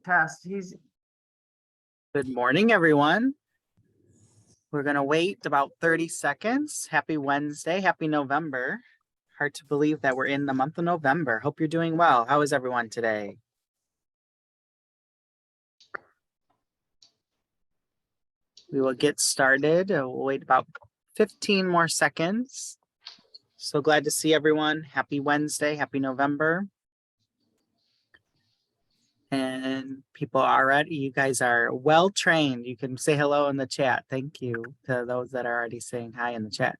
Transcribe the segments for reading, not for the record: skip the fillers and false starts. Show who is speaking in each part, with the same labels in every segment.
Speaker 1: Test. Good morning, everyone. We're going to wait about 30 seconds. Happy Wednesday. Happy November. Hard to believe that we're in the month of November. Hope you're doing well. How is everyone today? We will get started. We'll wait about 15 more seconds. So glad to see everyone. Happy Wednesday. Happy November. And people are already, you guys are well trained. You can say hello in the chat. Thank you to those that are already saying hi in the chat.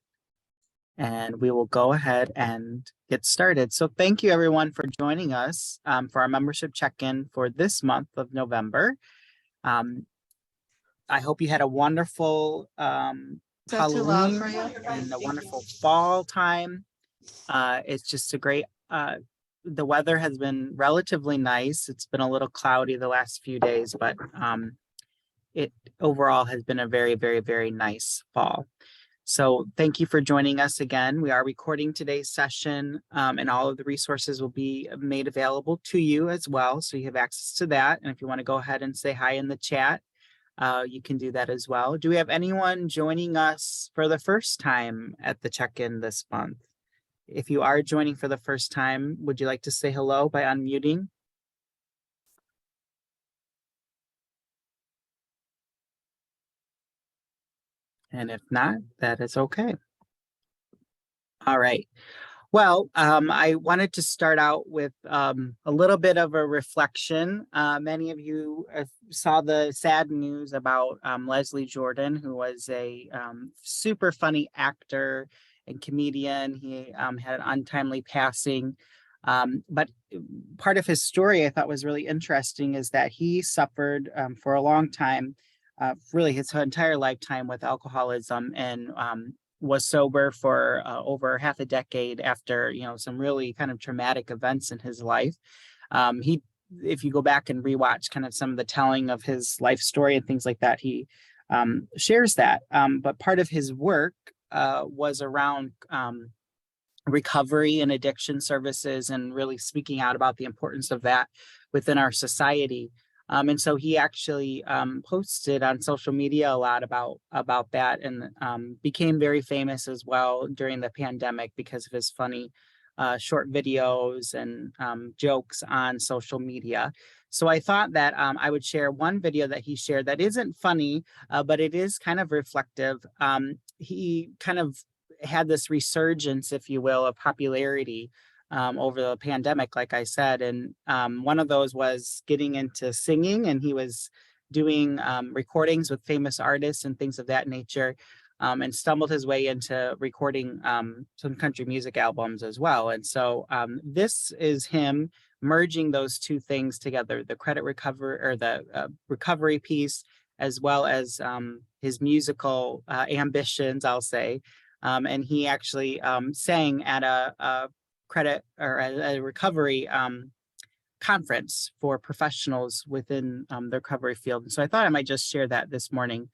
Speaker 1: And we will go ahead and get started. So thank you everyone for joining us for our membership check-in for this month of November. I hope you had a wonderful Halloween and a wonderful fall time. It's just a great, the weather has been relatively nice. It's been a little cloudy the last few days, but it overall has been a very, very, very nice fall. So thank you for joining us again. We are recording today's session and all of the resources will be made available to you as well. So you have access to that. And if you want to go ahead and say hi in the chat, you can do that as well. Do we have anyone joining us for the first time at the check-in this month? If you are joining for the first time, would you like to say hello by unmuting? And if not, that is okay. All right. Well, I wanted to start out with a little bit of a reflection. Many of you saw the sad news about Leslie Jordan, who was a super funny actor and comedian. He had an untimely passing. But part of his story I thought was really interesting is that he suffered for a long time, really his entire lifetime with alcoholism, and was sober for over half a decade after, some really kind of traumatic events in his life. If you go back and rewatch kind of some of the telling of his life story and things like that, he shares that. But part of his work was around recovery and addiction services and really speaking out about the importance of that within our society. And so he actually posted on social media a lot about that and became very famous as well during the pandemic because of his funny short videos and jokes on social media. So I thought that I would share one video that he shared that isn't funny, but it is kind of reflective. He kind of had this resurgence, if you will, of popularity over the pandemic, like I said. And one of those was getting into singing, and he was doing recordings with famous artists and things of that nature, and stumbled his way into recording some country music albums as well. And so this is him merging those two things together, the credit recovery or the recovery piece, as well as his musical ambitions, I'll say. And he actually sang at a credit or a recovery conference for professionals within the recovery field. And so I thought I might just share that this morning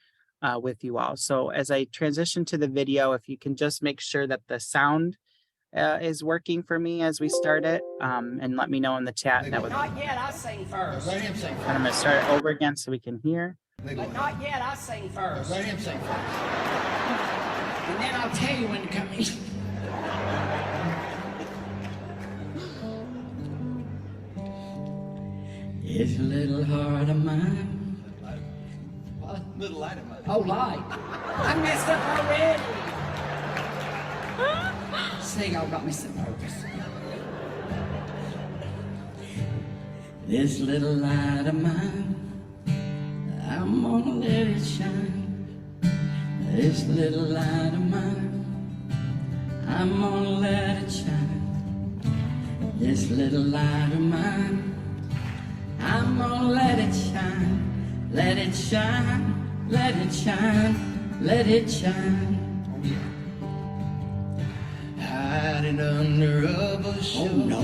Speaker 1: with you all. So as I transition to the video, if you can just make sure that the sound is working for me as we start it, and let me know in the chat. That would not yet, I sing first. Let him sing first. And I'm going to start it over again so we can hear. But not yet, I sing first. Let him sing first. And then I'll tell you when to come in. This little heart of mine. What? Little light of mine. Oh, light. I messed up already. See, y'all got me so nervous. This little light of mine, I'm gonna let it shine. This little light of mine, I'm gonna let it shine. This little light of mine, I'm gonna let it shine. Let it shine, let it shine, let it shine. Hide it under a bushel. Oh no,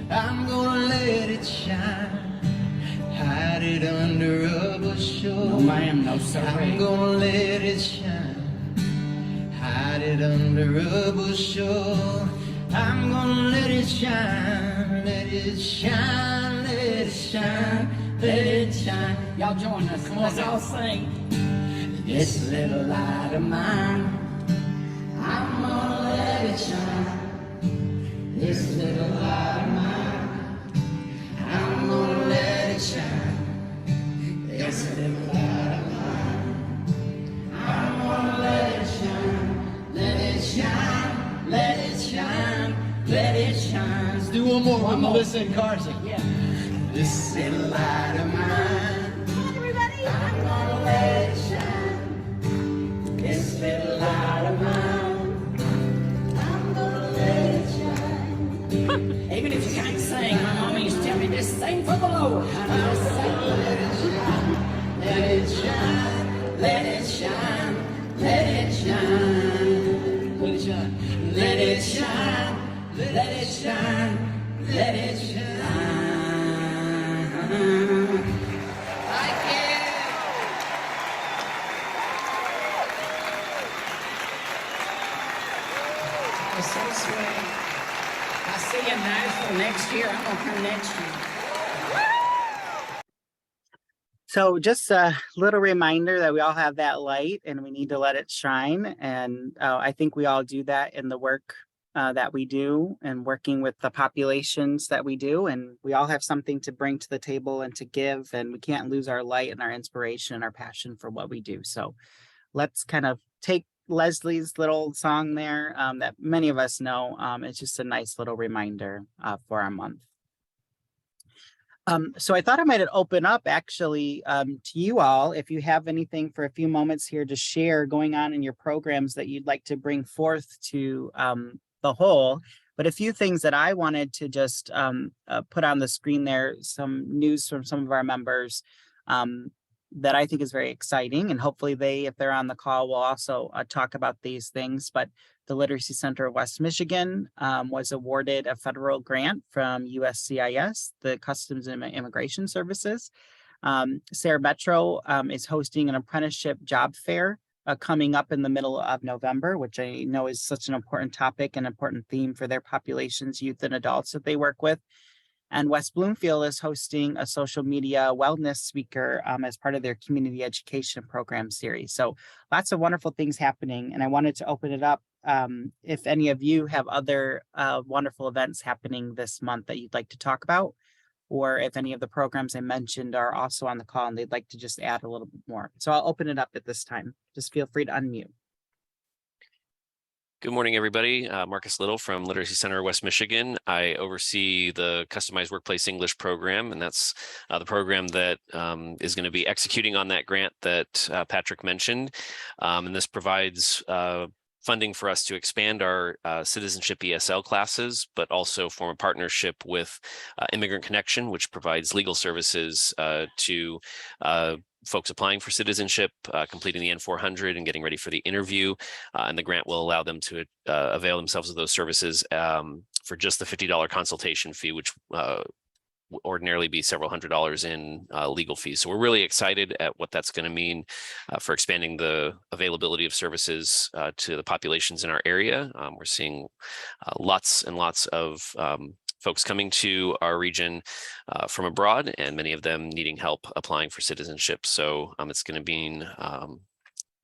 Speaker 1: I'm gonna let it shine. Hide it under a bushel. No ma'am, no sir. I'm gonna let it shine. Hide it under a bushel. I'm gonna let it shine. Let it shine, let it shine,
Speaker 2: let it shine. Y'all join us. Come on, y'all sing. This little light of mine, I'm gonna let it shine. This little light of mine, I'm gonna let it shine. This little light of mine, I'm gonna let it shine. Let it shine, let it shine, let it shine. Let's do one more with Melissa and Carson. Yeah. This little light of mine, come on everybody, I'm gonna let it shine. This little light of mine, I'm gonna let it shine. Even if you can't sing, my mama used to tell me, just sing for the Lord. I just sing, let it shine, let it shine, let it shine, let it shine, let it shine, let it shine, let it shine, let it shine. Thank you. That's so sweet. I see you in Nashville next year. I'm gonna come next year.
Speaker 1: So just a little reminder that we all have that light and we need to let it shine. And I think we all do that in the work that we do and working with the populations that we do. And we all have something to bring to the table and to give, and we can't lose our light and our inspiration and our passion for what we do. So let's kind of take Leslie's little song there that many of us know. It's just a nice little reminder for our month. So I thought I might open up actually to you all, if you have anything for a few moments here to share going on in your programs that you'd like to bring forth to the whole. But a few things that I wanted to just put on the screen there, some news from some of our members that I think is very exciting. And hopefully they, if they're on the call, will also talk about these things. But the Literacy Center of West Michigan was awarded a federal grant from USCIS, the Customs and Immigration Services. Sarah Metro is hosting an apprenticeship job fair coming up in the middle of November, which I know is such an important topic and important theme for their populations, youth and adults that they work with. And West Bloomfield is hosting a social media wellness speaker as part of their community education program series. So lots of wonderful things happening. And I wanted to open it up if any of you have other wonderful events happening this month that you'd like to talk about, or if any of the programs I mentioned are also on the call and they'd like to just add a little bit more. So I'll open it up at this time. Just feel free to unmute.
Speaker 3: Good morning, everybody. Marcus Little from Literacy Center West Michigan. I oversee the Customized Workplace English program, and that's the program that is going to be executing on that grant that Patrick mentioned. And this provides funding for us to expand our citizenship ESL classes, but also form a partnership with Immigrant Connection, which provides legal services to folks applying for citizenship, completing the N400 and getting ready for the interview. And the grant will allow them to avail themselves of those services for just the $50 consultation fee, which ordinarily be several $100s in legal fees. So we're really excited at what that's going to mean for expanding the availability of services to the populations in our area. We're seeing lots and lots of folks coming to our region from abroad, and many of them needing help applying for citizenship. So it's going to mean a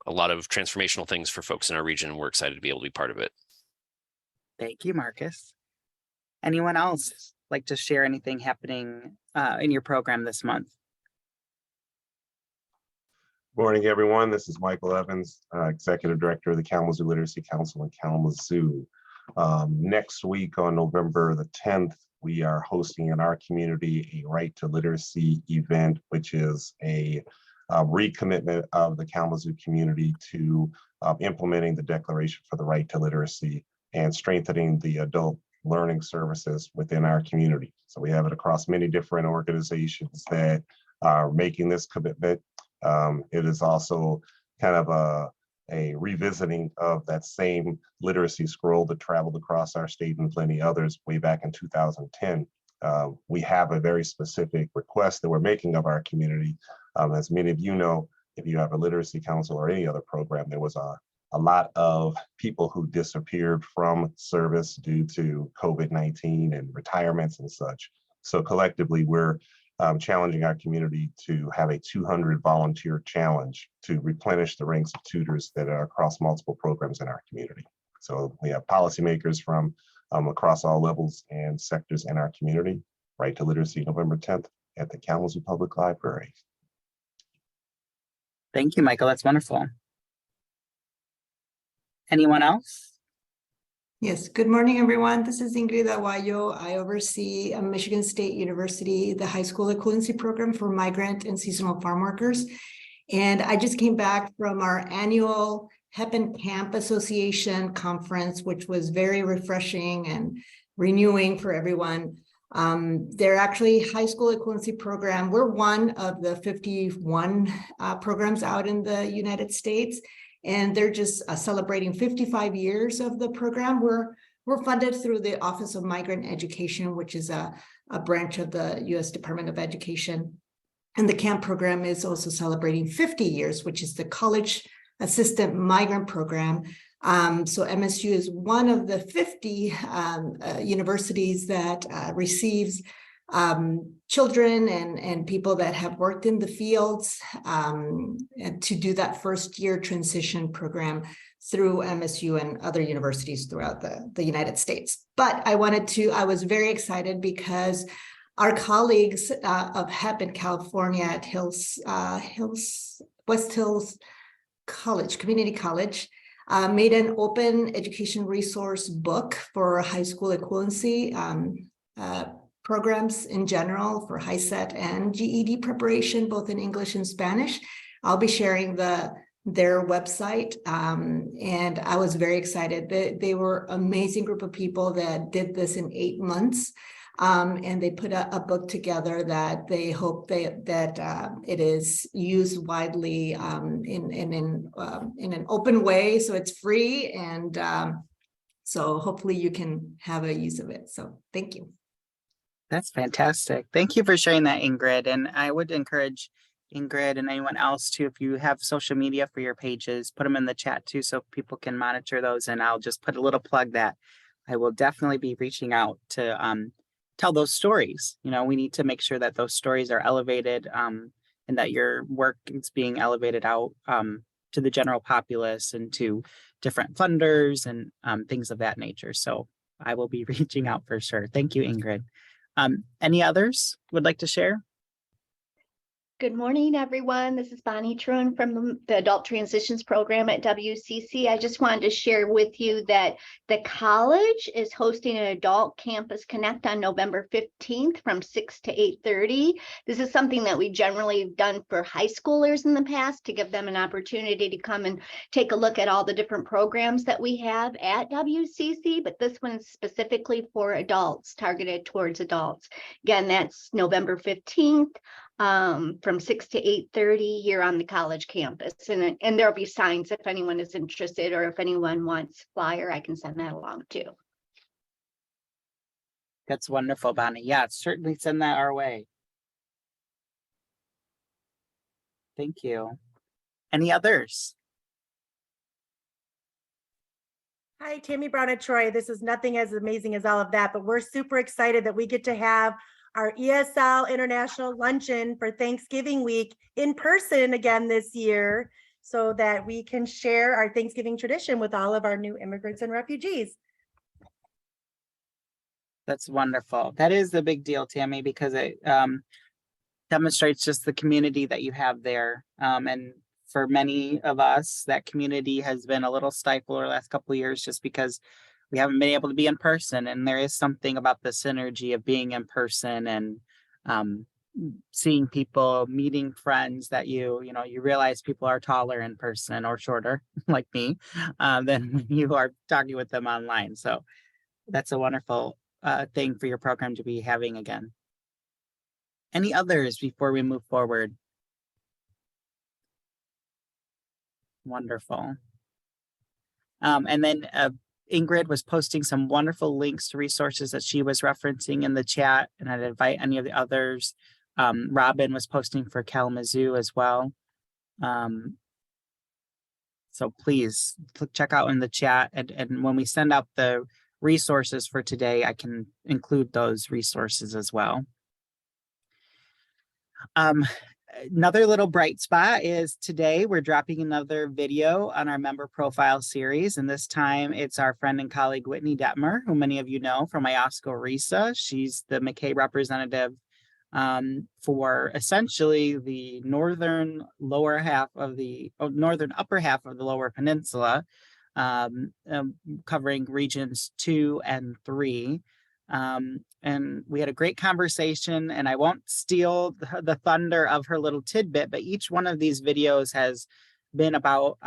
Speaker 3: lot of transformational things for folks in our region, and we're excited to be able to be part of it.
Speaker 1: Thank you, Marcus. Anyone else like to share anything happening in your program this month?
Speaker 4: Morning, everyone. This is Michael Evans, Executive Director of the Kalamazoo Literacy Council in Kalamazoo. Next week on November the 10th, we are hosting in our community a Right to Literacy event, which is a recommitment of the Kalamazoo community to implementing the Declaration for the Right to Literacy and strengthening the adult learning services within our community. So we have it across many different organizations that are making this commitment. It is also kind of a revisiting of that same literacy scroll that traveled across our state and plenty others way back in 2010. We have a very specific request that we're making of our community. As many of you know, if you have a literacy council or any other program, there was a lot of people who disappeared from service due to COVID-19 and retirements and such. So collectively, we're challenging our community to have a 200 volunteer challenge to replenish the ranks of tutors that are across multiple programs in our community. So we have policymakers from across all levels and sectors in our community. Right to Literacy, November 10th at the Kalamazoo Public Library.
Speaker 1: Thank you, Michael. That's wonderful. Anyone else?
Speaker 5: Yes, good morning, everyone. This is Ingrid Aguayo. I oversee Michigan State University, the high school equivalency program for migrant and seasonal farm workers. And I just came back from our annual HEP and Camp Association conference, which was very refreshing and renewing for everyone. They're actually high school equivalency program. We're one of the 51 programs out in the United States. And they're just celebrating 55 years of the program. We're funded through the Office of Migrant Education, which is a branch of the U.S. Department of Education. And the CAMP program is also celebrating 50 years, which is the College Assistant Migrant Program. So MSU is one of the 50 universities that receives children and people that have worked in the fields and to do that first year transition program through MSU and other universities throughout the United States. But I was very excited because our colleagues of HEP in California at West Hills College, Community College, made an open education resource book for high school equivalency programs in general for HiSET and GED preparation, both in English and Spanish. I'll be sharing their website, and I was very excited. They were an amazing group of people that did this in 8 months, and they put a book together that they hope that it is used widely in an open way, so it's free, and so hopefully you can have a use of it. So thank you.
Speaker 1: That's fantastic. Thank you for sharing that, Ingrid. And I would encourage Ingrid and anyone else to, if you have social media for your pages, put them in the chat too, so people can monitor those. And I'll just put a little plug that I will definitely be reaching out to tell those stories. You know, we need to make sure that those stories are elevated and that your work is being elevated out to the general populace and to different funders and things of that nature. So I will be reaching out for sure. Thank you, Ingrid. Any others would like to share?
Speaker 6: Good morning, everyone. This is Bonnie Truen from the Adult Transitions Program at WCC. I just wanted to share with you that the college is hosting an Adult Campus Connect on November 15th from 6 to 8:30. This is something that we generally have done for high schoolers in the past to give them an opportunity to come and take a look at all the different programs that we have at WCC, but this one is specifically for adults, targeted towards adults. Again, that's November 15th. From 6 to 8:30 here on the college campus. And there'll be signs if anyone is interested, or if anyone wants flyer, I can send that along too.
Speaker 1: That's wonderful, Bonnie. Yeah, certainly send that our way. Thank you. Any others?
Speaker 7: Hi, Tammy Brown at Troy. This is nothing as amazing as all of that, but we're super excited that we get to have our ESL International Luncheon for Thanksgiving week in person again this year, so that we can share our Thanksgiving tradition with all of our new immigrants and refugees.
Speaker 1: That's wonderful. That is the big deal, Tammy, because it demonstrates just the community that you have there. And for many of us, that community has been a little stifled over the last couple of years just because we haven't been able to be in person, and there is something about the synergy of being in person and seeing people, meeting friends that you realize people are taller in person or shorter, like me, than when you are talking with them online. So that's a wonderful thing for your program to be having again. Any others before we move forward? Wonderful. And then Ingrid was posting some wonderful links to resources that she was referencing in the chat, and I'd invite any of the others. Robin was posting for Kalamazoo as well. So please check out in the chat, and when we send out the resources for today, I can include those resources as well. Um, Another little bright spot is today we're dropping another video on our member profile series, and this time it's our friend and colleague Whitney Detmer, who many of you know from IOSCO RISA. She's the MACAE representative for essentially the northern upper half of the Lower Peninsula, covering regions 2 and 3. And we had a great conversation, and I won't steal the thunder of her little tidbit, but each one of these videos has been about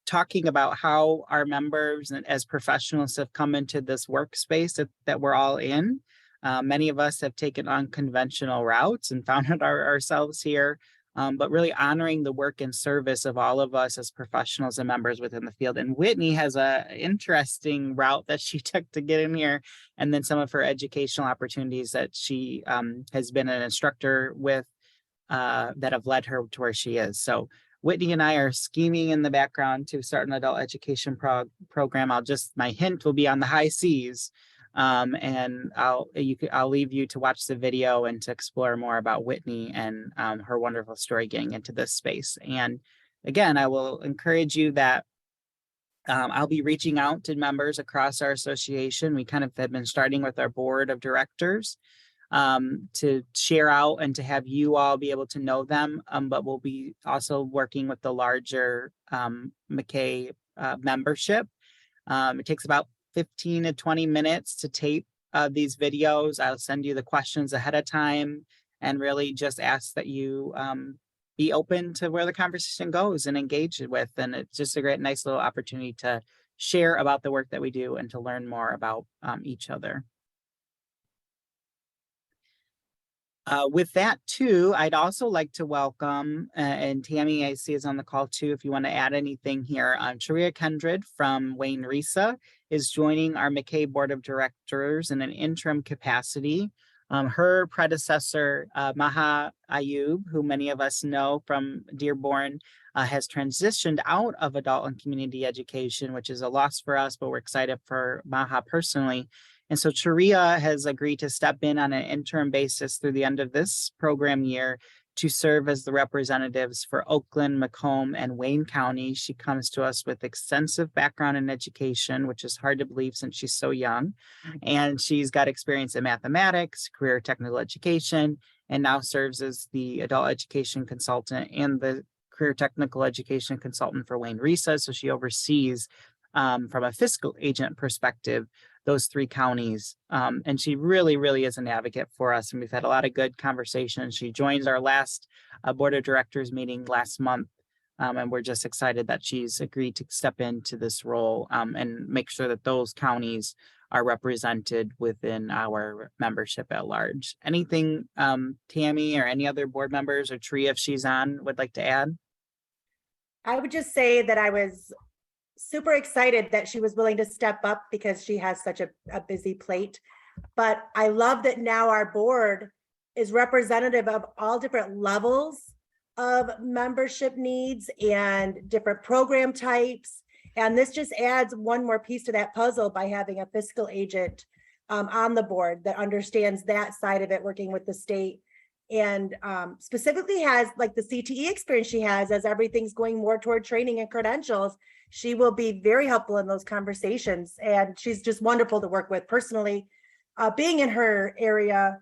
Speaker 1: talking about how our members and as professionals have come into this workspace that we're all in. Many of us have taken unconventional routes and found ourselves here, but really honoring the work and service of all of us as professionals and members within the field. And Whitney has an interesting route that she took to get in here, and then some of her educational opportunities that she has been an instructor with that have led her to where she is. So Whitney and I are scheming in the background to start an adult education program. My hint will be on the high seas. And I'll leave you to watch the video and to explore more about Whitney and her wonderful story getting into this space. And again, I will encourage you that I'll be reaching out to members across our association. We kind of have been starting with our board of directors to share out and to have you all be able to know them. But we'll be also working with the larger MACAE membership. It takes about 15 to 20 minutes to tape these videos. I'll send you the questions ahead of time and really just ask that you be open to where the conversation goes and engage it with. And it's just a nice little opportunity to share about the work that we do and to learn more about each other. With that too, I'd also like to welcome, and Tammy I see is on the call too, if you want to add anything here, Sharia Kendred from Wayne RISA is joining our MACAE Board of Directors in an interim capacity. Her predecessor, Maha Ayub, who many of us know from Dearborn, has transitioned out of adult and community education, which is a loss for us, but we're excited for Maha personally. And so Sharia has agreed to step in on an interim basis through the end of this program year to serve as the representatives for Oakland, Macomb, and Wayne County. She comes to us with extensive background in education, which is hard to believe since she's so young. And she's got experience in mathematics, career technical education, and now serves as the adult education consultant and the career technical education consultant for Wayne RISA. So she oversees, from a fiscal agent perspective, those 3 counties. And she really, really is an advocate for us. And we've had a lot of good conversations. She joins our last board of directors meeting last month. And we're just excited that she's agreed to step into this role and make sure that those counties are represented within our membership at large. Anything Tammy or any other board members or Tree, if she's on, would like to add?
Speaker 7: I would just say that I was super excited that she was willing to step up because she has such a busy plate. But I love that now our board is representative of all different levels of membership needs and different program types. And this just adds one more piece to that puzzle by having a fiscal agent on the board that understands that side of it, working with the state, and specifically has like the CTE experience she has as everything's going more toward training and credentials. She will be very helpful in those conversations, and she's just wonderful to work with personally. Being in her area,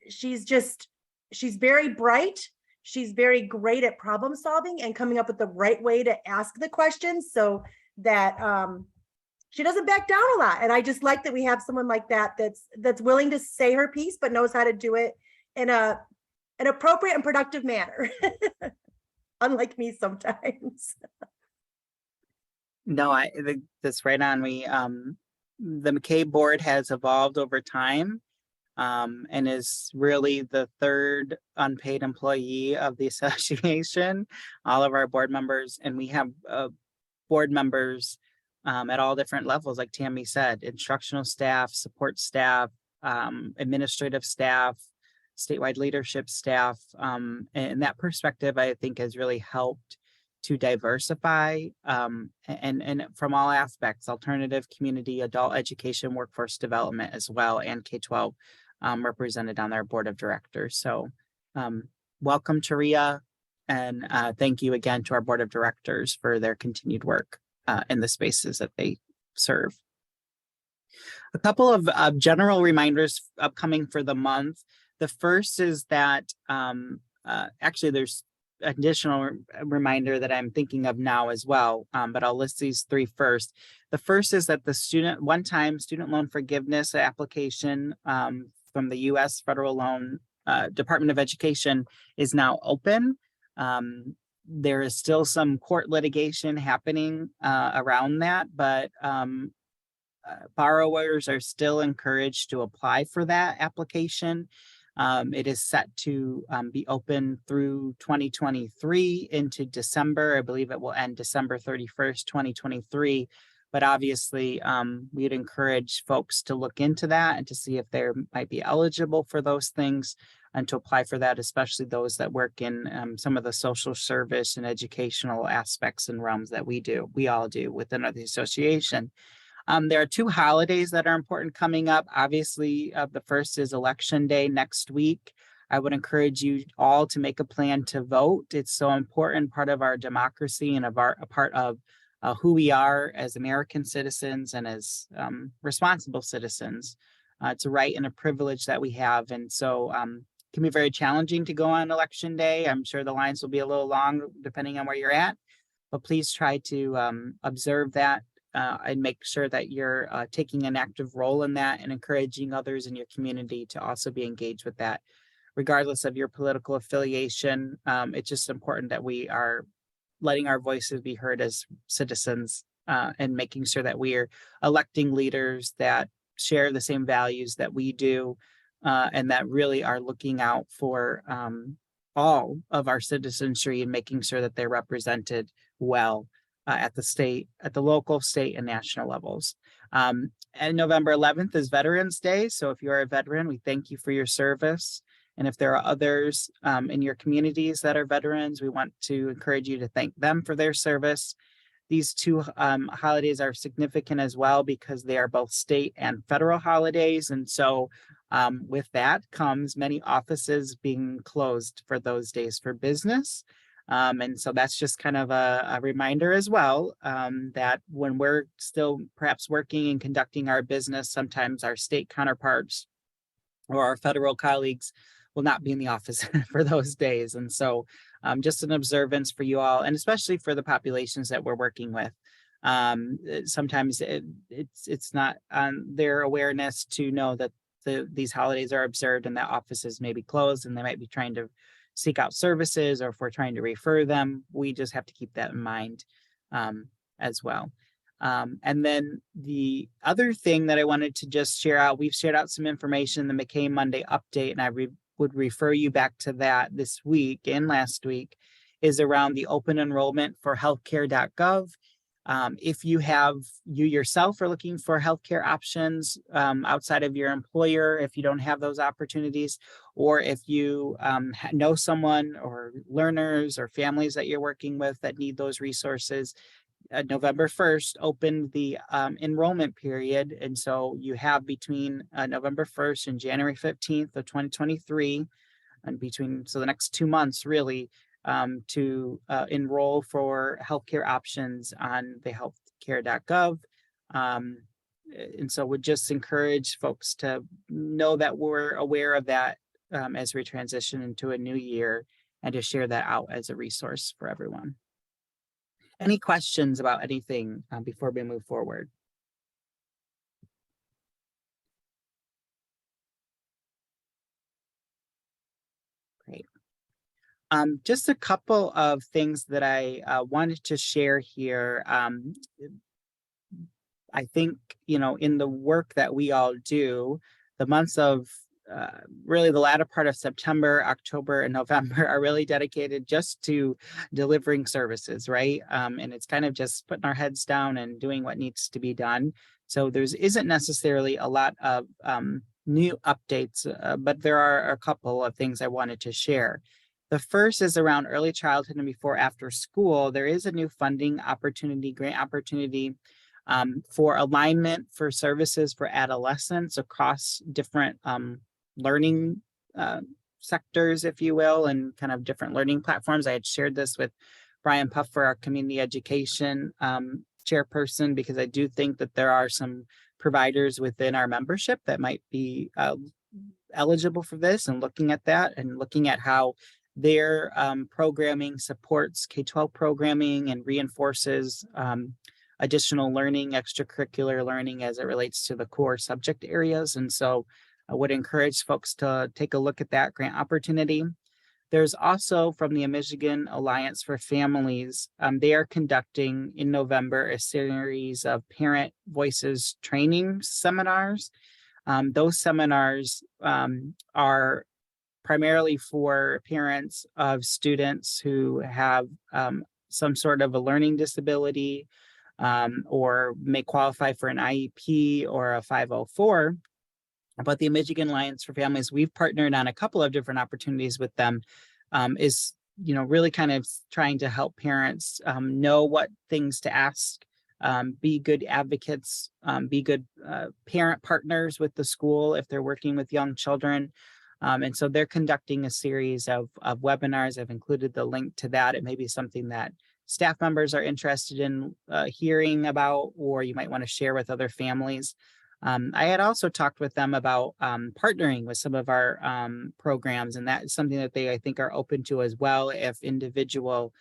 Speaker 7: she's very bright. She's very great at problem solving and coming up with the right way to ask the questions so that she doesn't back down a lot. And I just like that we have someone like that that's willing to say her piece, but knows how to do it in an appropriate and productive manner. Unlike me sometimes.
Speaker 1: No, I think that's right on. We the MACAE board has evolved over time and is really the 3rd unpaid employee of the association. All of our board members, and we have board members at all different levels, like Tammy said, instructional staff, support staff, administrative staff, statewide leadership staff. And that perspective, I think, has really helped to diversify and from all aspects, alternative community, adult education, workforce development as well, and K-12 represented on their board of directors. So welcome to RIA, and thank you again to our board of directors for their continued work in the spaces that they serve. A couple of general reminders upcoming for the month. The first is that actually there's additional reminder that I'm thinking of now as well, but I'll list these three first. The first is that the one-time student loan forgiveness application from the U.S. Federal Loan Department of Education is now open. There is still some court litigation happening around that, but borrowers are still encouraged to apply for that application. It is set to be open through 2023 into December. I believe it will end December 31st, 2023. But obviously, we'd encourage folks to look into that and to see if they might be eligible for those things and to apply for that, especially those that work in some of the social service and educational aspects and realms that we all do within the association. There are two holidays that are important coming up. Obviously, the first is Election Day next week. I would encourage you all to make a plan to vote. It's so important, part of our democracy and a part of who we are as American citizens and as responsible citizens. It's a right and a privilege that we have. And so it can be very challenging to go on Election Day. I'm sure the lines will be a little long depending on where you're at, but please try to observe that. And make sure that you're taking an active role in that and encouraging others in your community to also be engaged with that. Regardless of your political affiliation, it's just important that we are letting our voices be heard as citizens and making sure that we are electing leaders that share the same values that we do and that really are looking out for all of our citizenry and making sure that they're represented well. At the local, state, and national levels. And November 11th is Veterans Day. So if you are a veteran, we thank you for your service. And if there are others in your communities that are veterans, we want to encourage you to thank them for their service. These two holidays are significant as well because they are both state and federal holidays. And so with that comes many offices being closed for those days for business. And so that's just kind of a reminder as well that when we're still perhaps working and conducting our business, sometimes our state counterparts or our federal colleagues will not be in the office for those days. And so just an observance for you all, and especially for the populations that we're working with. Sometimes it's not on their awareness to know that these holidays are observed and that offices may be closed and they might be trying to seek out services, or if we're trying to refer them, we just have to keep that in mind as well. And then the other thing that I wanted to just share out, we've shared out some information in the MACAE Monday update, and I would refer you back to that this week and last week, is around the open enrollment for healthcare.gov. If you yourself are looking for healthcare options outside of your employer, if you don't have those opportunities, or if you know someone or learners or families that you're working with that need those resources, November 1st opened the enrollment period. And so you have between November 1st and January 15th of 2023, and so the next 2 months really, to enroll for healthcare options on the healthcare.gov. And so would just encourage folks to know that we're aware of that as we transition into a new year, and to share that out as a resource for everyone. Any questions about anything before we move forward? Great. Just a couple of things that I wanted to share here. I think, in the work that we all do, the months of really the latter part of September, October, and November are really dedicated just to delivering services, right? And it's kind of just putting our heads down and doing what needs to be done. So there isn't necessarily a lot of new updates, but there are a couple of things I wanted to share. The first is around early childhood and before after school. There is a new funding opportunity, grant opportunity for alignment for services for adolescents across different learning sectors, if you will, and kind of different learning platforms. I had shared this with Brian Puffer, our community education chairperson, because I do think that there are some providers within our membership that might be eligible for this, and looking at that and looking at how their programming supports K-12 programming and reinforces additional learning, extracurricular learning as it relates to the core subject areas. And so I would encourage folks to take a look at that grant opportunity. There's also from the Michigan Alliance for Families, they are conducting in November a series of parent voices training seminars. Those seminars are primarily for parents of students who have some sort of a learning disability or may qualify for an IEP or a 504. But the Michigan Alliance for Families, we've partnered on a couple of different opportunities with them, is really kind of trying to help parents know what things to ask, be good advocates, be good parent partners with the school if they're working with young children. And so they're conducting a series of webinars. I've included the link to that. It may be something that staff members are interested in hearing about, or you might want to share with other families. I had also talked with them about partnering with some of our programs, and that is something that they, I think, are open to as well if individual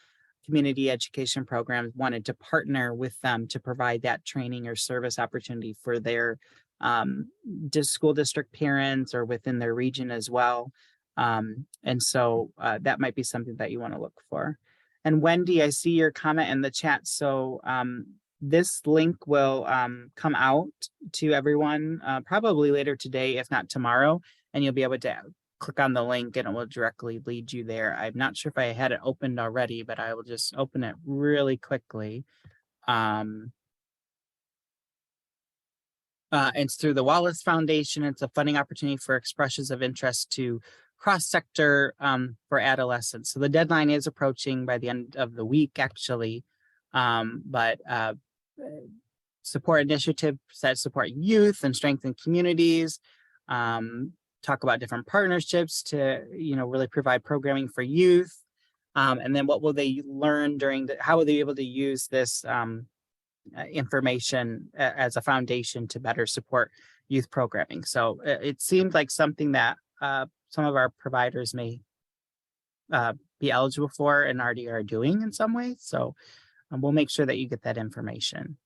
Speaker 1: community education programs wanted to partner with them to provide that training or service opportunity for their school district parents or within their region as well. And so that might be something that you want to look for. And Wendy, I see your comment in the chat. So this link will come out to everyone probably later today, if not tomorrow, and you'll be able to click on the link and it will directly lead you there. I'm not sure if I had it opened already, but I will just open it really quickly. It's through the Wallace Foundation. It's a funding opportunity for expressions of interest to cross-sector for adolescents. So the deadline is approaching by the end of the week, actually. But support initiatives that support youth and strengthen communities. Talk about different partnerships to really provide programming for youth. And then what will they learn how will they be able to use this information as a foundation to better support youth programming. So it seemed like something that some of our providers may be eligible for and already are doing in some way. So we'll make sure that you get that information.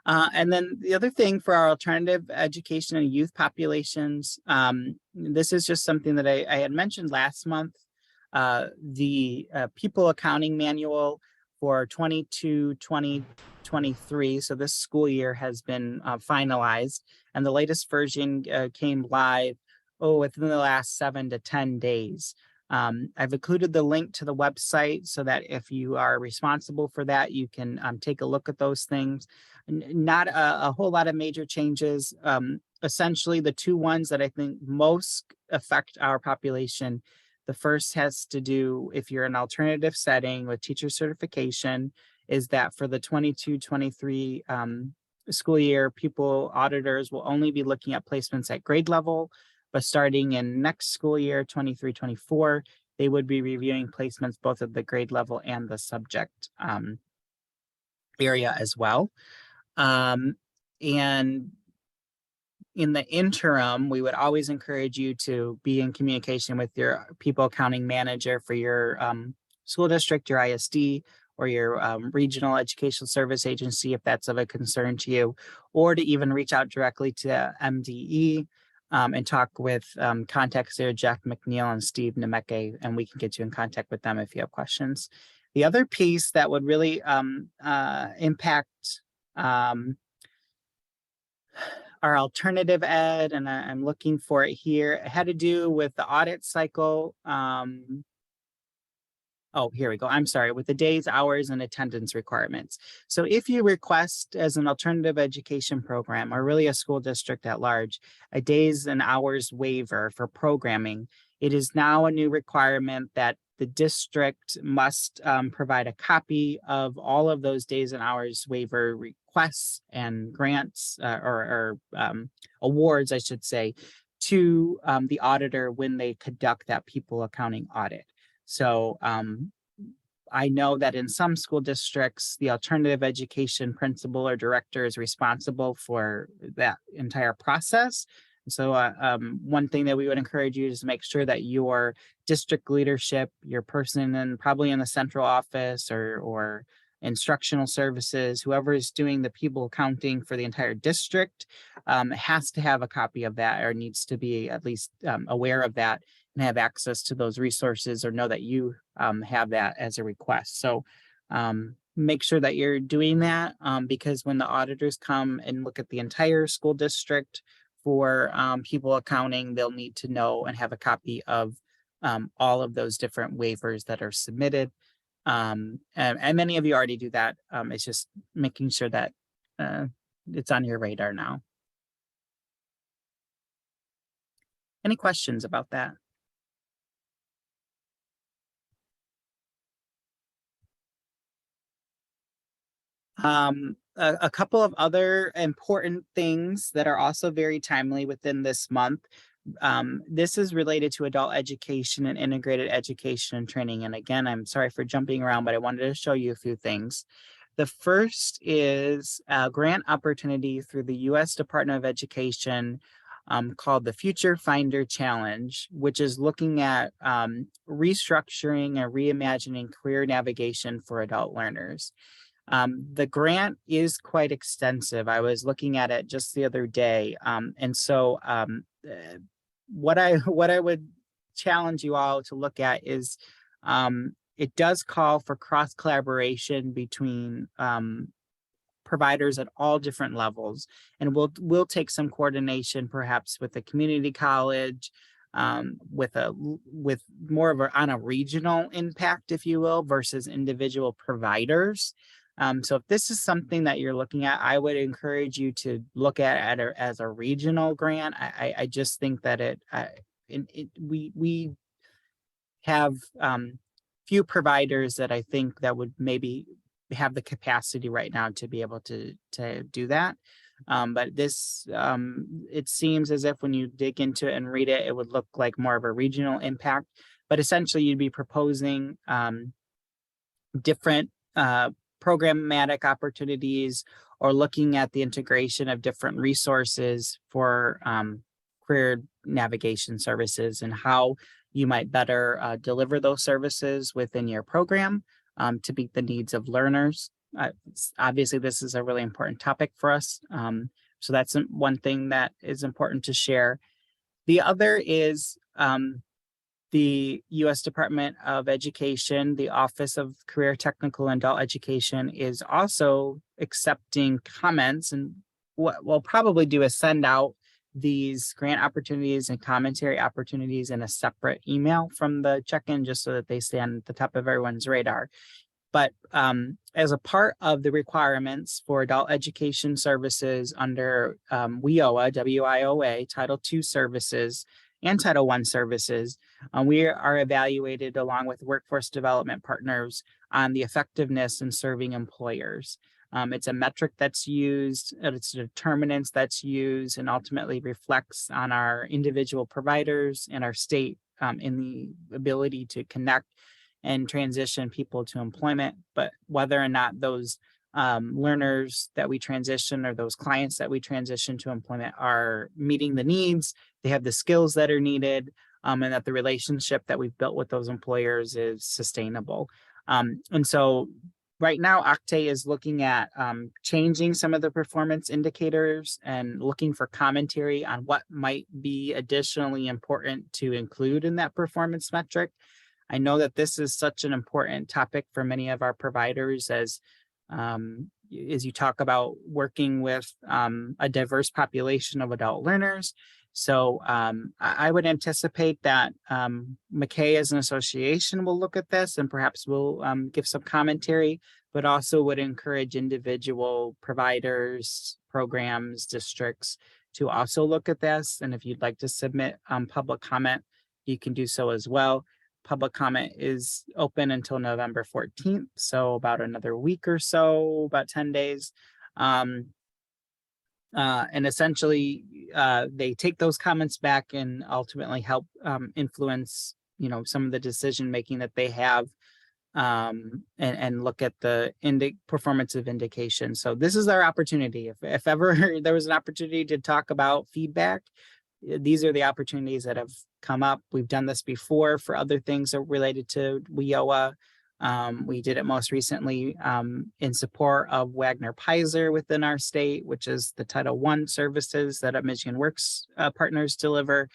Speaker 1: And then the other thing for our alternative education and youth populations, this is just something that I had mentioned last month. The People Accounting Manual for 2022-2023. So this school year has been finalized, and the latest version came live within the last 7 to 10 days. I've included the link to the website so that if you are responsible for that, you can take a look at those things. Not a whole lot of major changes. Essentially, the two ones that I think most affect our population. The first has to do, if you're in an alternative setting with teacher certification, is that for the 22-23 school year, pupil auditors will only be looking at placements at grade level, but starting in next school year, 23-24, they would be reviewing placements both at the grade level and the subject area as well. And in the interim, we would always encourage you to be in communication with your people accounting manager for your school district, your ISD, or your regional educational service agency, if that's of a concern to you, or to even reach out directly to MDE and talk with contacts there, Jeff McNeil and Steve MACAE, and we can get you in contact with them if you have questions. The other piece that would really impact our alternative ed, and I'm looking for it here, it had to do with the audit cycle. Oh, here we go. I'm sorry, with the days, hours, and attendance requirements. So if you request as an alternative education program, or really a school district at large, a days and hours waiver for programming, it is now a new requirement that the district must provide a copy of all of those days and hours waiver requests and grants or awards, I should say, to the auditor when they conduct that people accounting audit. So I know that in some school districts, the alternative education principal or director is responsible for that entire process. So one thing that we would encourage you is to make sure that your district leadership, your person and probably in the central office or instructional services, whoever is doing the people accounting for the entire district has to have a copy of that or needs to be at least aware of that and have access to those resources or know that you have that as a request. So make sure that you're doing that because when the auditors come and look at the entire school district for people accounting, they'll need to know and have a copy of all of those different waivers that are submitted. And many of you already do that. It's just making sure that it's on your radar now. Any questions about that? A couple of other important things that are also very timely within this month. This is related to adult education and integrated education and training. And again, I'm sorry for jumping around, but I wanted to show you a few things. The first is a grant opportunity through the U.S. Department of Education called the Future Finder Challenge, which is looking at restructuring and reimagining career navigation for adult learners. The grant is quite extensive. I was looking at it just the other day. And so what I would challenge you all to look at is it does call for cross collaboration between providers at all different levels. And we'll take some coordination perhaps with the community college, with more of on a regional impact, if you will, versus individual providers. So if this is something that you're looking at, I would encourage you to look at it as a regional grant. I just think that we have few providers that I think that would maybe have the capacity right now to be able to do that. But this, it seems as if when you dig into it and read it, it would look like more of a regional impact. But essentially, you'd be proposing different programmatic opportunities or looking at the integration of different resources for career navigation services and how you might better deliver those services within your program to meet the needs of learners. Obviously, this is a really important topic for us. So that's one thing that is important to share. The other is the U.S. Department of Education, the Office of Career, Technical, and Adult Education is also accepting comments. And what we'll probably do is send out these grant opportunities and commentary opportunities in a separate email from the check-in just so that they stay on the top of everyone's radar. But as a part of the requirements for adult education services under WIOA, W-I-O-A, Title II services, and Title I services, we are evaluated along with workforce development partners on the effectiveness in serving employers. It's a metric that's used, it's a determinants that's used and ultimately reflects on our individual providers and our state in the ability to connect and transition people to employment. But whether or not those learners that we transition or those clients that we transition to employment are meeting the needs, they have the skills that are needed, and that the relationship that we've built with those employers is sustainable. And so right now, MACAE is looking at changing some of the performance indicators and looking for commentary on what might be additionally important to include in that performance metric. I know that this is such an important topic for many of our providers as you talk about working with a diverse population of adult learners. So I would anticipate that MACAE as an association will look at this and perhaps will give some commentary, but also would encourage individual providers, programs, districts to also look at this. And if you'd like to submit public comment, you can do so as well. Public comment is open until November 14th, so about another week or so, about 10 days. And essentially, they take those comments back and ultimately help influence, some of the decision making that they have, and look at the performance of indication. So this is our opportunity. If ever there was an opportunity to talk about feedback, these are the opportunities that have come up. We've done this before for other things that are related to WIOA. We did it most recently in support of Wagner Pizer within our state, which is the Title I services that Michigan Works partners deliver.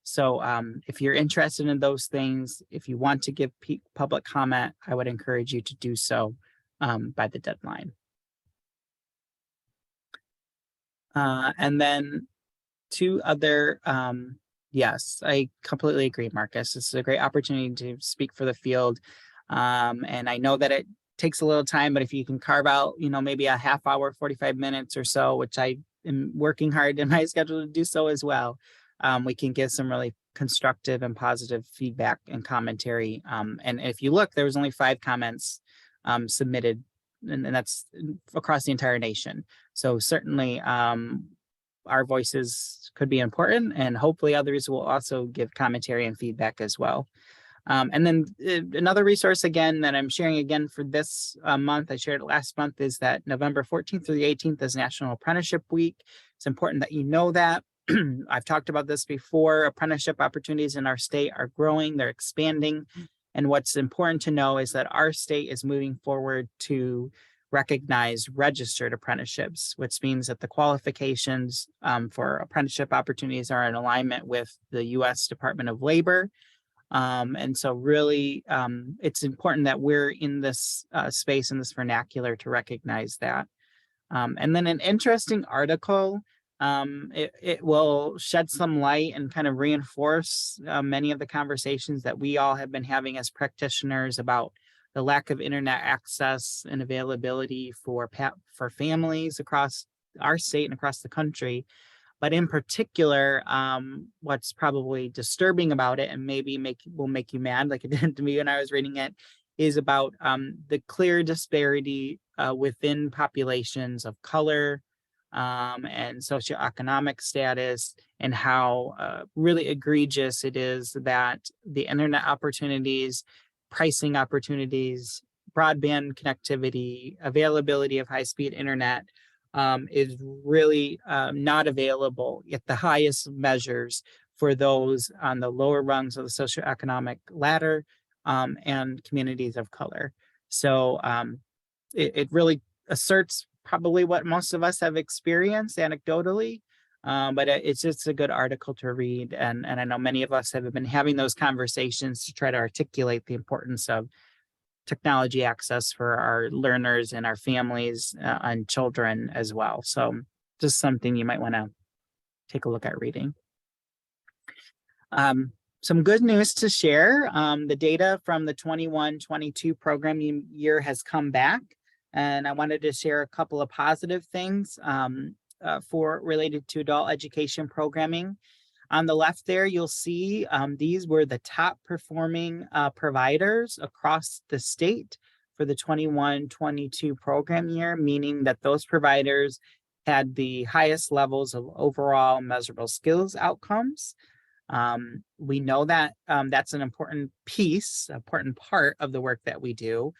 Speaker 1: So if you're interested in those things, if you want to give public comment, I would encourage you to do so by the deadline. And then two other, yes, I completely agree, Marcus. This is a great opportunity to speak for the field. And I know that it takes a little time, but if you can carve out, maybe a half hour, 45 minutes or so, which I am working hard in my schedule to do so as well, we can give some really constructive and positive feedback and commentary. And if you look, there was only 5 comments submitted, and that's across the entire nation. So certainly our voices could be important, and hopefully others will also give commentary and feedback as well. And then another resource again that I'm sharing again for this month, I shared it last month, is that November 14th through the 18th is National Apprenticeship Week. It's important that you know that. I've talked about this before. Apprenticeship opportunities in our state are growing, they're expanding. And what's important to know is that our state is moving forward to recognize registered apprenticeships, which means that the qualifications for apprenticeship opportunities are in alignment with the U.S. Department of Labor. And so really, it's important that we're in this space, in this vernacular, to recognize that. And then an interesting article, it will shed some light and kind of reinforce many of the conversations that we all have been having as practitioners about the lack of internet access and availability for families across our state and across the country. But in particular, what's probably disturbing about it, and maybe will make you mad, like it did to me when I was reading it, is about the clear disparity within populations of color and socioeconomic status, and how really egregious it is that the internet opportunities, pricing opportunities, broadband connectivity, availability of high-speed internet is really not available at the highest measures for those on the lower rungs of the socioeconomic ladder and communities of color. So it really asserts probably what most of us have experienced anecdotally, but it's just a good article to read. And I know many of us have been having those conversations to try to articulate the importance of technology access for our learners and our families and children as well. So just something you might want to take a look at reading. Some good news to share. The data from the 21-22 program year has come back, and I wanted to share a couple of positive things for related to adult education programming. On the left there, you'll see these were the top performing providers across the state for the 21-22 program year, meaning that those providers had the highest levels of overall measurable skills outcomes. We know that that's an important part of the work that we do.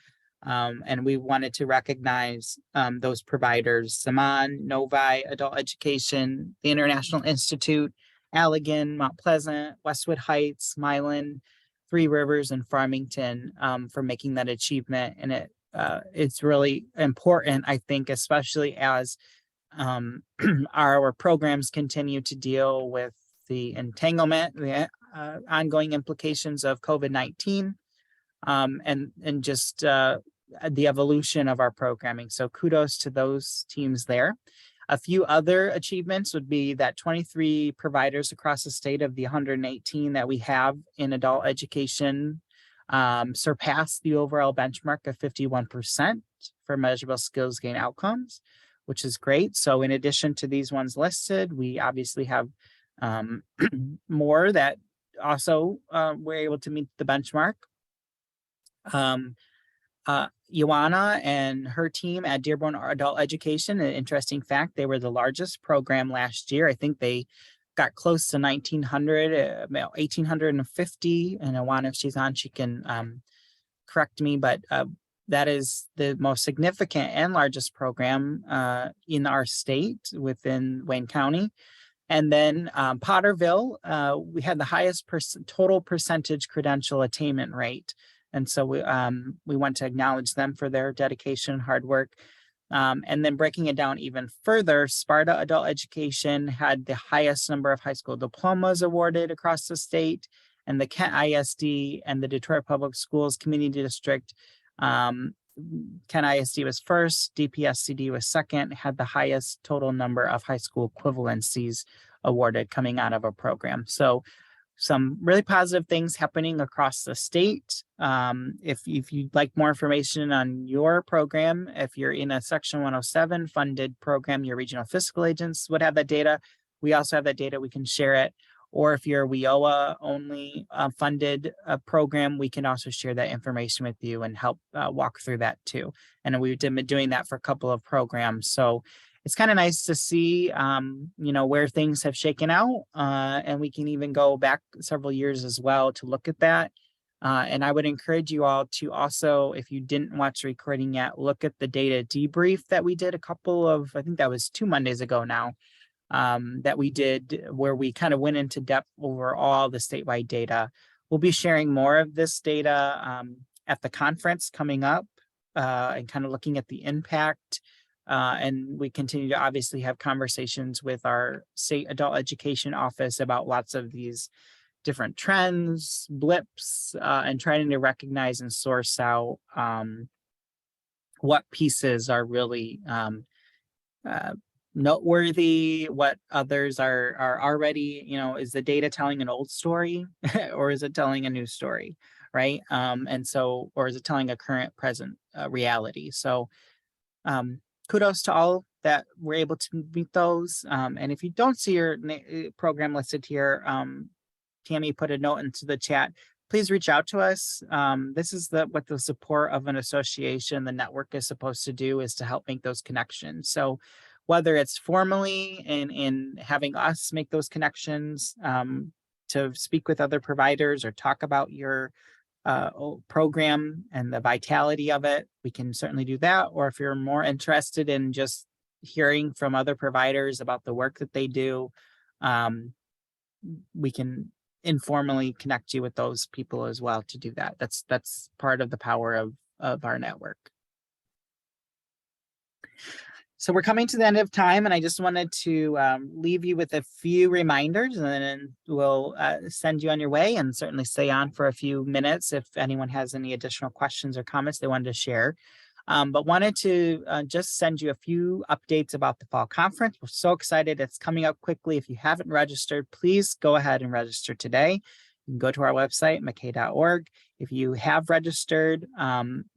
Speaker 1: And we wanted to recognize those providers: Saman, Novi, Adult Education, the International Institute, Allegan, Mount Pleasant, Westwood Heights, Milan, Three Rivers, and Farmington for making that achievement. And it's really important, I think, especially as our programs continue to deal with the entanglement, the ongoing implications of COVID-19, and just the evolution of our programming. So kudos to those teams there. A few other achievements would be that 23 providers across the state of the 118 that we have in adult education surpassed the overall benchmark of 51% for measurable skills gain outcomes, which is great. So in addition to these ones listed, we obviously have more that also were able to meet the benchmark. Ioana and her team at Dearborn Adult Education, an interesting fact, they were the largest program last year. I think they got close to 1,900, 1,850. And Ioana, if she's on, she can correct me, but that is the most significant and largest program in our state within Wayne County. And then Potterville, we had the highest total percentage credential attainment rate. And so we want to acknowledge them for their dedication and hard work. And then breaking it down even further, Sparta Adult Education had the highest number of high school diplomas awarded across the state, and the Kent ISD and the Detroit Public Schools Community District. Kent ISD was first, DPSCD was second, had the highest total number of high school equivalencies awarded coming out of a program. So some really positive things happening across the state. If you'd like more information on your program, if you're in a Section 107 funded program, your regional fiscal agents would have that data. We also have that data, we can share it. Or if you're WIOA only funded program, we can also share that information with you and help walk through that too. And we've been doing that for a couple of programs. So it's kind of nice to see, where things have shaken out, and we can even go back several years as well to look at that. And I would encourage you all to also, if you didn't watch the recording yet, look at the data debrief that we did I think that was 2 Mondays ago now, that we did, where we kind of went into depth over all the statewide data. We'll be sharing more of this data at the conference coming up, and kind of looking at the impact. And we continue to obviously have conversations with our state adult education office about lots of these different trends, blips, and trying to recognize and source out what pieces are really noteworthy, what others are already, is the data telling an old story or is it telling a new story, right? And so, or is it telling a current present reality? So kudos to all that were able to meet those. And if you don't see your program listed here, Tammy put a note into the chat. Please reach out to us. This is what the support of an association, the network is supposed to do, is to help make those connections. So whether it's formally in having us make those connections to speak with other providers or talk about your program and the vitality of it, we can certainly do that. Or if you're more interested in just hearing from other providers about the work that they do, we can informally connect you with those people as well to do that. That's part of the power of our network. So we're coming to the end of time, and I just wanted to leave you with a few reminders, and then we'll send you on your way, and certainly stay on for a few minutes if anyone has any additional questions or comments they wanted to share. But wanted to just send you a few updates about the fall conference. We're so excited. It's coming up quickly. If you haven't registered, please go ahead and register today. You can go to our website, MACAE.org. If you have registered,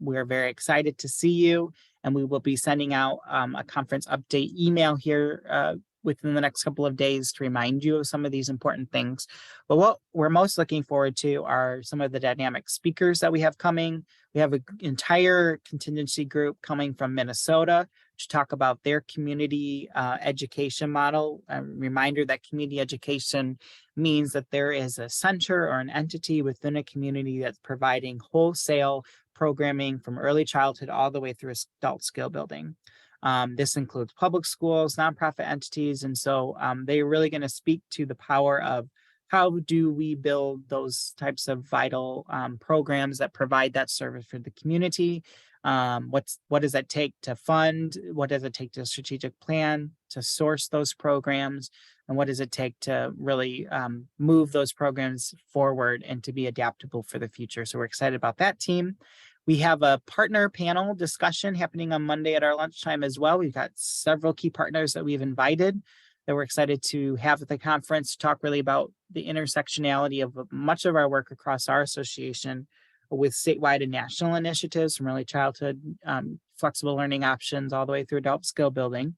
Speaker 1: we're very excited to see you. And we will be sending out a conference update email here within the next couple of days to remind you of some of these important things. But what we're most looking forward to are some of the dynamic speakers that we have coming. We have an entire contingency group coming from Minnesota to talk about their community education model. A reminder that community education means that there is a center or an entity within a community that's providing wholesale programming from early childhood all the way through adult skill building. This includes public schools, nonprofit entities, and so they're really going to speak to the power of how do we build those types of vital programs that provide that service for the community. What does that take to fund? What does it take to strategic plan to source those programs? And what does it take to really move those programs forward and to be adaptable for the future? So we're excited about that team. We have a partner panel discussion happening on Monday at our lunchtime as well. We've got several key partners that we've invited that we're excited to have at the conference to talk really about the intersectionality of much of our work across our association with statewide and national initiatives from early childhood, flexible learning options, all the way through adult skill building.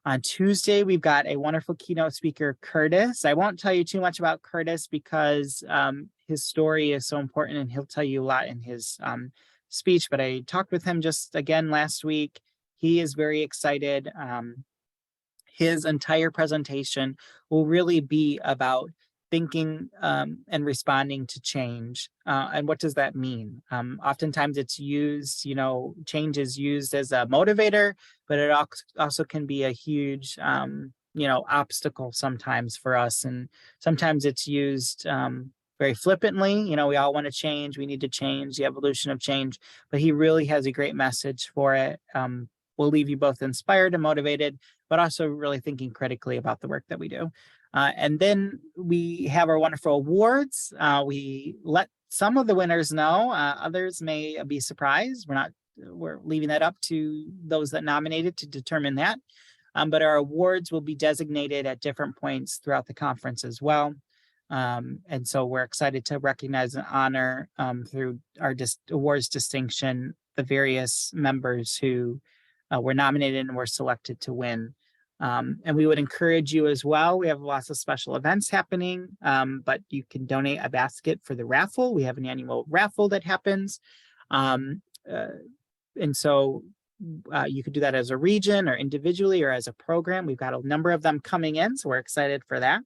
Speaker 1: On Tuesday, we've got a wonderful keynote speaker, Curtis. I won't tell you too much about Curtis because his story is so important and he'll tell you a lot in his speech, but I talked with him just again last week. He is very excited. His entire presentation will really be about thinking and responding to change. And what does that mean? Oftentimes it's used, change is used as a motivator, but it also can be a huge, obstacle sometimes for us. And sometimes it's used very flippantly. We all want to change. We need to change, the evolution of change. But he really has a great message for it. Will leave you both inspired and motivated, but also really thinking critically about the work that we do. And then we have our wonderful awards. We let some of the winners know. Others may be surprised. We're leaving that up to those that nominated to determine that. But our awards will be designated at different points throughout the conference as well. And so we're excited to recognize and honor through our awards distinction the various members who were nominated and were selected to win. And we would encourage you as well. We have lots of special events happening, but you can donate a basket for the raffle. We have an annual raffle that happens. And so you could do that as a region or individually or as a program. We've got a number of them coming in, so we're excited for that.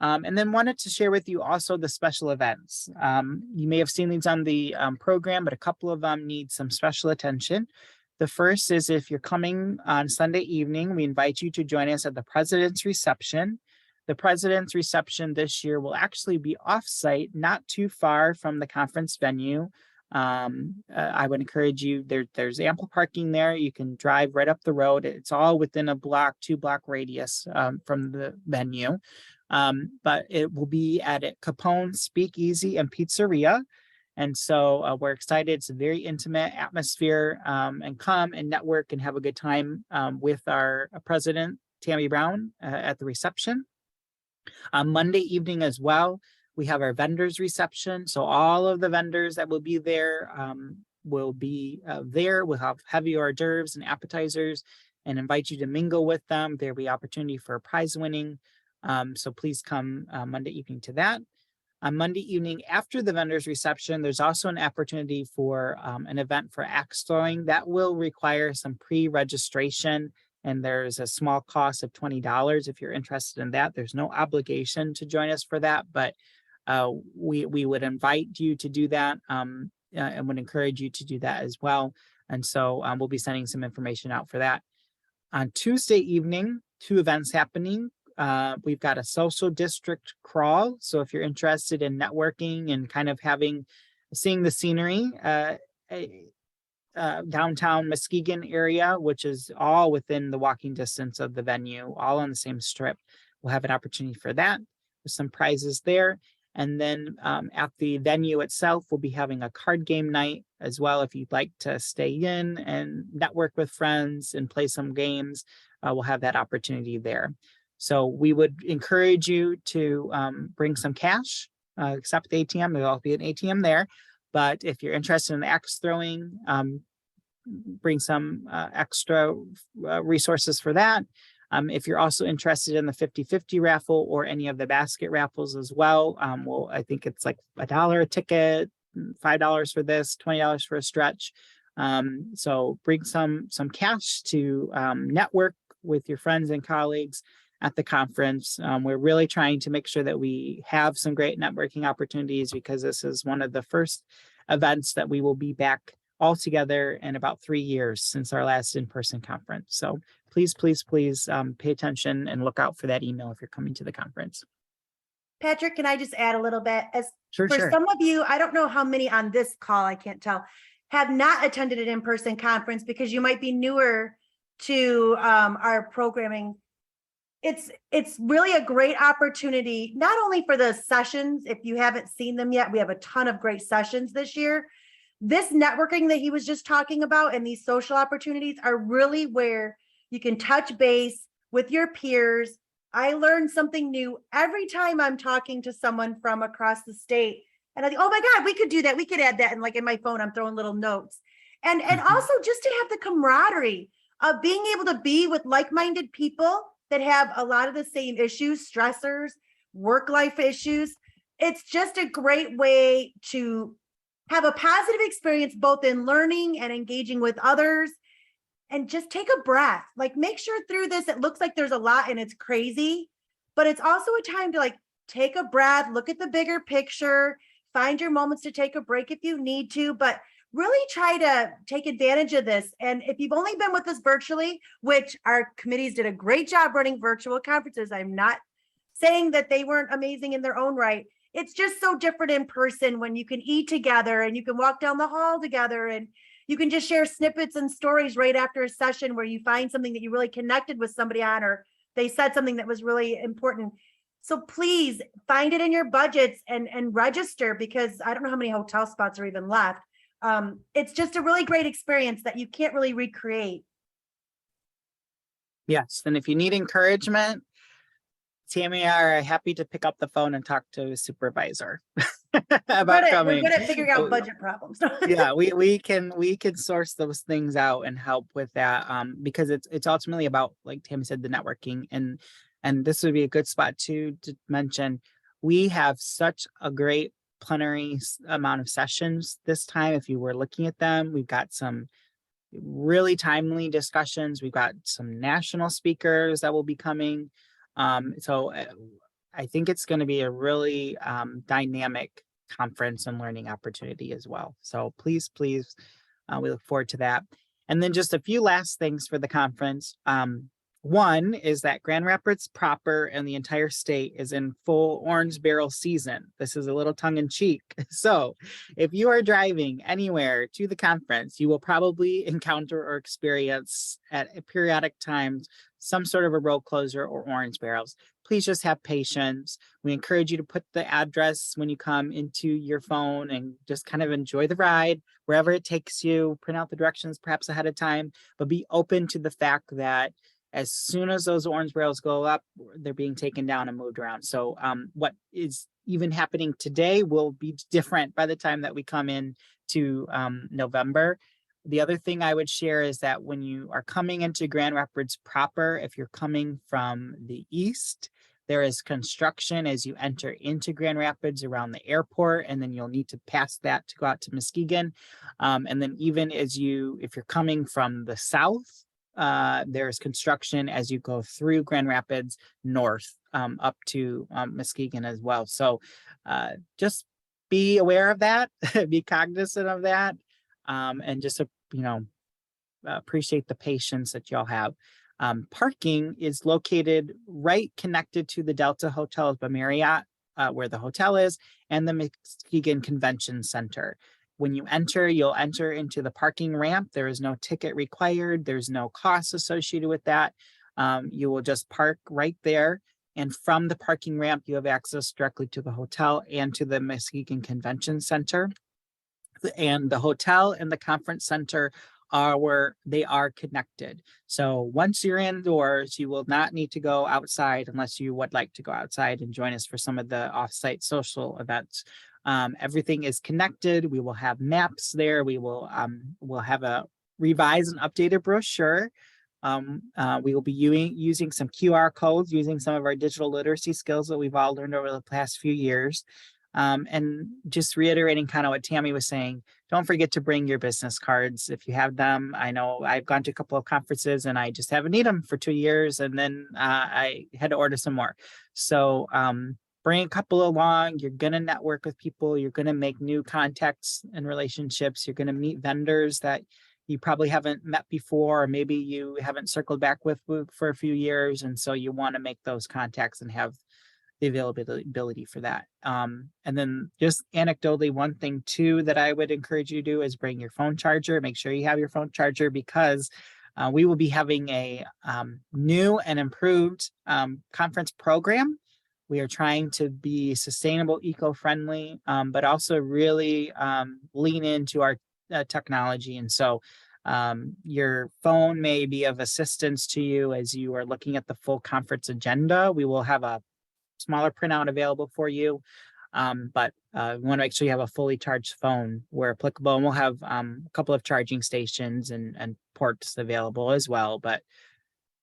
Speaker 1: And then wanted to share with you also the special events. You may have seen these on the program, but a couple of them need some special attention. The first is if you're coming on Sunday evening, we invite you to join us at the President's Reception. The President's Reception this year will actually be off-site, not too far from the conference venue. I would encourage you, there's ample parking there. You can drive right up the road. It's all within a 2-block radius from the venue. But it will be at Capone Speakeasy and Pizzeria. And so we're excited. It's a very intimate atmosphere, and come and network and have a good time with our president, Tammy Brown, at the reception. On Monday evening as well, we have our vendors reception. So all of the vendors that will be there will be there. We'll have heavy hors d'oeuvres and appetizers and invite you to mingle with them. There'll be opportunity for prize winning. So please come Monday evening to that. On Monday evening after the vendors reception, there's also an opportunity for an event for axe throwing that will require some pre-registration, and there's a small cost of $20 if you're interested in that. There's no obligation to join us for that, but we would invite you to do that and would encourage you to do that as well. And so we'll be sending some information out for that. On Tuesday evening, 2 events happening. We've got a social district crawl. So if you're interested in networking and kind of seeing the scenery, downtown Muskegon area, which is all within the walking distance of the venue, all on the same strip, we'll have an opportunity for that. There's some prizes there. And then at the venue itself, we'll be having a card game night as well. If you'd like to stay in and network with friends and play some games, we'll have that opportunity there. So we would encourage you to bring some cash, except the ATM. There'll be an ATM there. But if you're interested in axe throwing, bring some extra resources for that. If you're also interested in the 50-50 raffle or any of the basket raffles as well, I think it's like $1 a ticket, $5 for this, $20 for a stretch. So bring some cash to network with your friends and colleagues at the conference. We're really trying to make sure that we have some great networking opportunities because this is one of the first events that we will be back all together in about 3 years since our last in-person conference. So please, please, please pay attention and look out for that email if you're coming to the conference.
Speaker 7: Patrick, can I just add a little bit?
Speaker 1: Sure.
Speaker 7: Some of you, I don't know how many on this call, I can't tell, have not attended an in-person conference because you might be newer to our programming. It's really a great opportunity, not only for the sessions. If you haven't seen them yet, we have a ton of great sessions this year. This networking that he was just talking about and these social opportunities are really where you can touch base with your peers. I learned something new every time I'm talking to someone from across the state. And I think, oh my God, we could do that. We could add that. And like in my phone, I'm throwing little notes. And also just to have the camaraderie of being able to be with like-minded people that have a lot of the same issues, stressors, work-life issues. It's just a great way to have a positive experience both in learning and engaging with others. And just take a breath. Like, make sure through this, it looks like there's a lot and it's crazy, but it's also a time to like take a breath, look at the bigger picture, find your moments to take a break if you need to, but really try to take advantage of this. And if you've only been with us virtually, which our committees did a great job running virtual conferences, I'm not saying that they weren't amazing in their own right. It's just so different in person when you can eat together and you can walk down the hall together and you can just share snippets and stories right after a session where you find something that you really connected with somebody on, or they said something that was really important. So please find it in your budgets and register, because I don't know how many hotel spots are even left. It's just a really great experience that you can't really recreate.
Speaker 1: Yes, and if you need encouragement, Tammy and I are happy to pick up the phone and talk to a supervisor about
Speaker 7: We're
Speaker 1: coming.
Speaker 7: good at figuring out budget problems.
Speaker 1: Yeah, we can source those things out and help with that, because it's ultimately about, like Tammy said, the networking, and this would be a good spot to mention. We have such a great plenary amount of sessions this time. If you were looking at them, we've got some really timely discussions. We've got some national speakers that will be coming. So I think it's going to be a really dynamic conference and learning opportunity as well. So please, we look forward to that. And then just a few last things for the conference. One is that Grand Rapids proper and the entire state is in full orange barrel season. This is a little tongue in cheek. So if you are driving anywhere to the conference, you will probably encounter or experience at periodic times some sort of a road closure or orange barrels. Please just have patience. We encourage you to put the address when you come into your phone and just kind of enjoy the ride wherever it takes you. Print out the directions perhaps ahead of time, but be open to the fact that as soon as those orange barrels go up, they're being taken down and moved around. So what is even happening today will be different by the time that we come in to November. The other thing I would share is that when you are coming into Grand Rapids proper, if you're coming from the east, there is construction as you enter into Grand Rapids around the airport, and then you'll need to pass that to go out to Muskegon. And then even if you're coming from the south, there's construction as you go through Grand Rapids north up to Muskegon as well. So just be aware of that, be cognizant of that, and just appreciate the patience that y'all have. Parking is located right connected to the Delta Hotels by Marriott, where the hotel is, and the Muskegon Convention Center. When you enter, you'll enter into the parking ramp. There is no ticket required. There's no cost associated with that. You will just park right there. And from the parking ramp, you have access directly to the hotel and to the Muskegon Convention Center. And the hotel and the conference center are where they are connected. So once you're indoors, you will not need to go outside unless you would like to go outside and join us for some of the offsite social events. Everything is connected. We will have maps there. We will we'll have a revised and updated brochure. We will be using some QR codes, using some of our digital literacy skills that we've all learned over the past few years. And just reiterating kind of what Tammy was saying, don't forget to bring your business cards if you have them. I know I've gone to a couple of conferences and I just haven't needed them for 2 years, and then I had to order some more. So bring a couple along. You're going to network with people. You're going to make new contacts and relationships. You're going to meet vendors that you probably haven't met before, or maybe you haven't circled back with for a few years. And so you want to make those contacts and have the availability for that. And then just anecdotally, one thing too that I would encourage you to do is bring your phone charger. Make sure you have your phone charger, because we will be having a new and improved conference program. We are trying to be sustainable, eco-friendly, but also really lean into our technology. And so your phone may be of assistance to you as you are looking at the full conference agenda. We will have a smaller printout available for you, but we want to make sure you have a fully charged phone where applicable, and we'll have a couple of charging stations and ports available as well. But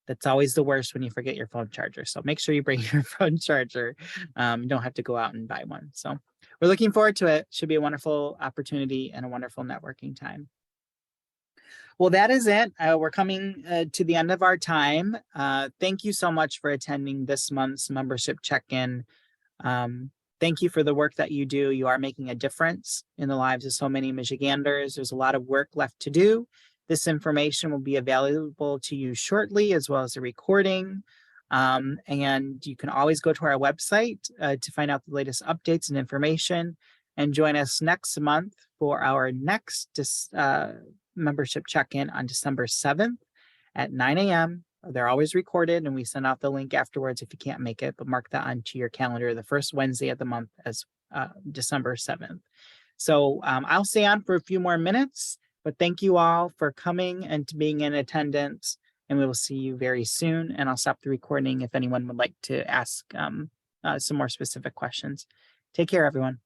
Speaker 1: that's always the worst when you forget your phone charger. So make sure you bring your phone charger. You don't have to go out and buy one. So we're looking forward to it. Should be a wonderful opportunity and a wonderful networking time. Well, that is it. We're coming to the end of our time. Thank you so much for attending this month's membership check-in. Thank you for the work that you do. You are making a difference in the lives of so many Michiganders. There's a lot of work left to do. This information will be available to you shortly, as well as a recording. And you can always go to our website to find out the latest updates and information, and join us next month for our next membership check-in on December 7th at 9 a.m. They're always recorded, and we send out the link afterwards if you can't make it, but mark that onto your calendar, the first Wednesday of the month as December 7th. So I'll stay on for a few more minutes, but thank you all for coming and being in attendance, and we will see you very soon. And I'll stop the recording if anyone would like to ask some more specific questions. Take care, everyone.